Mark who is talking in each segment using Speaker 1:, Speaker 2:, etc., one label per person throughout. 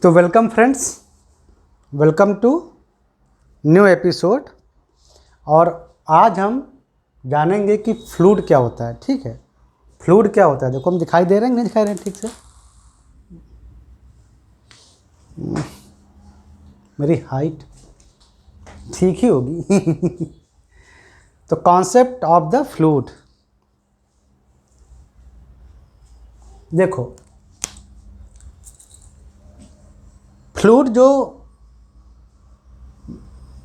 Speaker 1: तो welcome friends, welcome to new episode. और आज हम जानेंगे कि फ्लूइड क्या होता है। ठीक है, फ्लूइड क्या होता है। देखो हम दिखाई दे रहे हैं, नहीं दिखाई रहे हैं ठीक से? मेरी हाइट ठीक ही होगी। तो कॉन्सेप्ट ऑफ द फ्लूइड देखो, फ्लूइड जो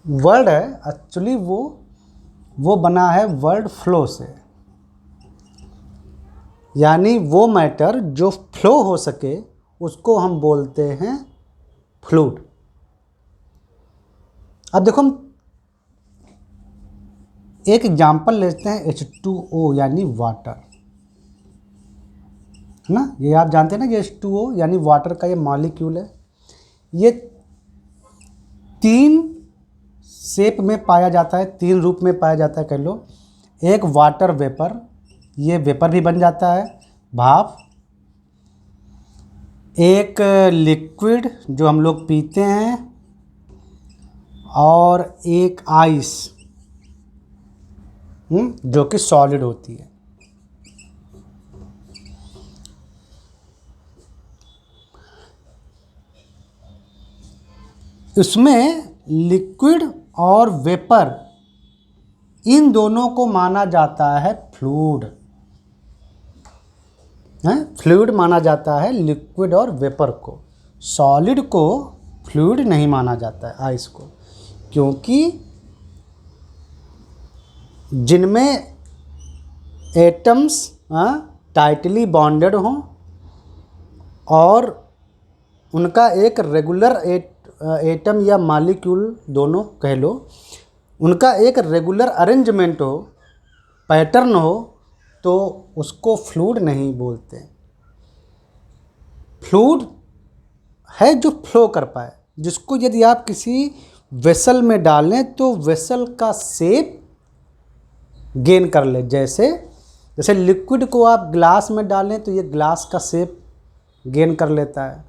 Speaker 1: वर्ड है एक्चुअली वो बना है वर्ड फ्लो से, यानी वो मैटर जो फ्लो हो सके उसको हम बोलते हैं फ्लूइड। अब देखो हम एक एग्जांपल लेते हैं H2O यानी वाटर, है ना। ये आप जानते हैं ना कि H2O यानी वाटर का ये मॉलिक्यूल है। ये तीन शेप में पाया जाता है, तीन रूप में पाया जाता है कह लो। एक वाटर वेपर, ये वेपर भी बन जाता है, भाप। एक लिक्विड जो हम लोग पीते हैं, और एक आइस जो कि सॉलिड होती है। इसमें लिक्विड और वेपर इन दोनों को माना जाता है फ्लूइड। फ्लूइड माना जाता है लिक्विड और वेपर को। सॉलिड को फ्लूइड नहीं माना जाता है, आइस को, क्योंकि जिनमें एटम्स टाइटली बॉन्डेड हों और उनका एक रेगुलर एटम या मॉलिक्यूल दोनों कह लो, उनका एक रेगुलर अरेंजमेंट हो, पैटर्न हो, तो उसको फ्लूइड नहीं बोलते। फ्लूइड है जो फ्लो कर पाए, जिसको यदि आप किसी वेसल में डालें तो वेसल का शेप गेन कर ले। जैसे लिक्विड को आप ग्लास में डालें तो ये ग्लास का शेप गेन कर लेता है,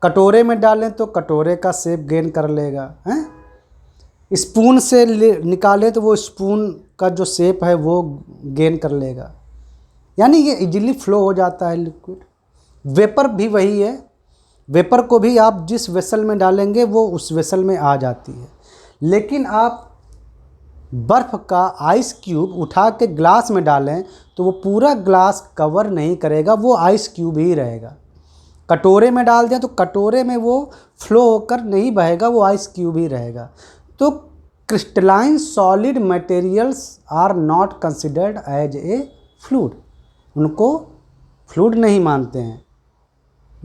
Speaker 1: कटोरे में डालें तो कटोरे का शेप गेन कर लेगा, हैं। स्पून से निकालें तो वो स्पून का जो शेप है वो गेन कर लेगा, यानी ये इजीली फ्लो हो जाता है लिक्विड। वेपर भी वही है, वेपर को भी आप जिस वेसल में डालेंगे वो उस वेसल में आ जाती है। लेकिन आप बर्फ़ का आइस क्यूब उठा के ग्लास में डालें तो वो पूरा ग्लास कवर नहीं करेगा, वो आइस क्यूब ही रहेगा। कटोरे में डाल दें तो कटोरे में वो फ्लो होकर नहीं बहेगा, वो आइस क्यूब ही रहेगा। तो crystalline solid materials are not considered as a fluid, उनको फ्लूइड नहीं मानते हैं,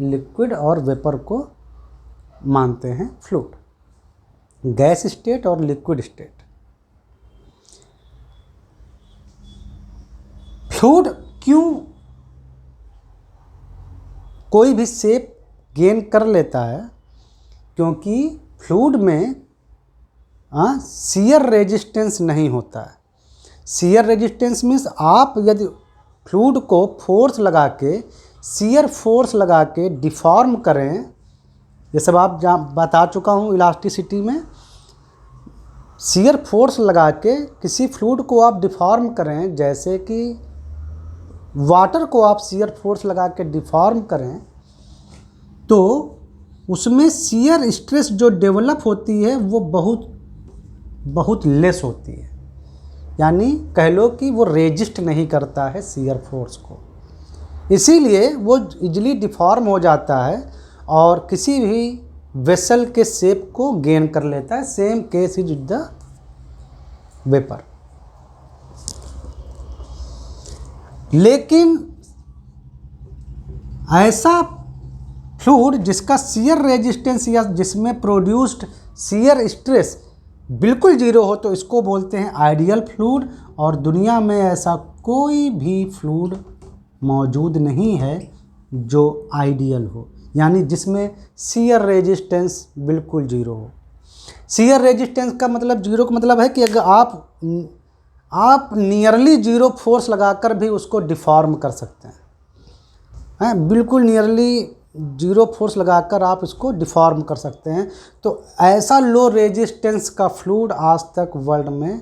Speaker 1: लिक्विड और वेपर को मानते हैं फ्लूइड, गैस स्टेट और लिक्विड स्टेट। फ्लूइड क्यों कोई भी शेप गेन कर लेता है? क्योंकि फ्लूइड में शियर रेजिस्टेंस नहीं होता है। शियर रेजिस्टेंस मीन्स आप यदि फ्लूइड को फोर्स लगा के, शियर फोर्स लगा के डिफॉर्म करें, ये सब आप बता चुका हूँ इलास्टिसिटी में। शियर फोर्स लगा के किसी फ्लूइड को आप डिफॉर्म करें, जैसे कि वाटर को आप शियर फोर्स लगा के डिफॉर्म करें, तो उसमें शियर स्ट्रेस जो डेवलप होती है वो बहुत लेस होती है, यानी कह लो कि वो रेजिस्ट नहीं करता है शियर फोर्स को, इसीलिए वो इजीली डिफॉर्म हो जाता है और किसी भी वेसल के शेप को गेन कर लेता है। Same case is the vapour. लेकिन ऐसा फ्लूइड जिसका शियर रेजिस्टेंस या जिसमें प्रोड्यूस्ड शियर स्ट्रेस बिल्कुल जीरो हो, तो इसको बोलते हैं आइडियल फ्लूइड। और दुनिया में ऐसा कोई भी फ्लूइड मौजूद नहीं है जो आइडियल हो, यानी जिसमें शियर रेजिस्टेंस बिल्कुल जीरो हो। शियर रेजिस्टेंस का मतलब, जीरो का मतलब है कि अगर आप नियरली जीरो फोर्स लगाकर भी उसको डिफॉर्म कर सकते हैं, बिल्कुल नियरली जीरो फोर्स लगाकर आप इसको डिफॉर्म कर सकते हैं। तो ऐसा लो रेजिस्टेंस का फ्लूइड आज तक वर्ल्ड में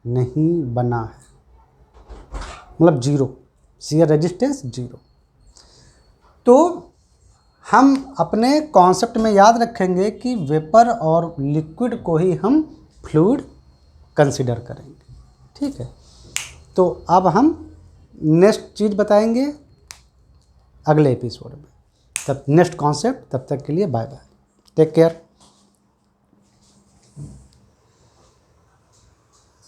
Speaker 1: नहीं बना है, मतलब जीरो, शियर रेजिस्टेंस जीरो। तो हम अपने कॉन्सेप्ट में याद रखेंगे कि वेपर और लिक्विड को ही हम फ्लूइड कंसिडर करेंगे, ठीक है। तो अब हम नेक्स्ट चीज़ बताएंगे अगले एपिसोड में, तब नेक्स्ट कॉन्सेप्ट। तब तक के लिए बाय बाय, टेक केयर।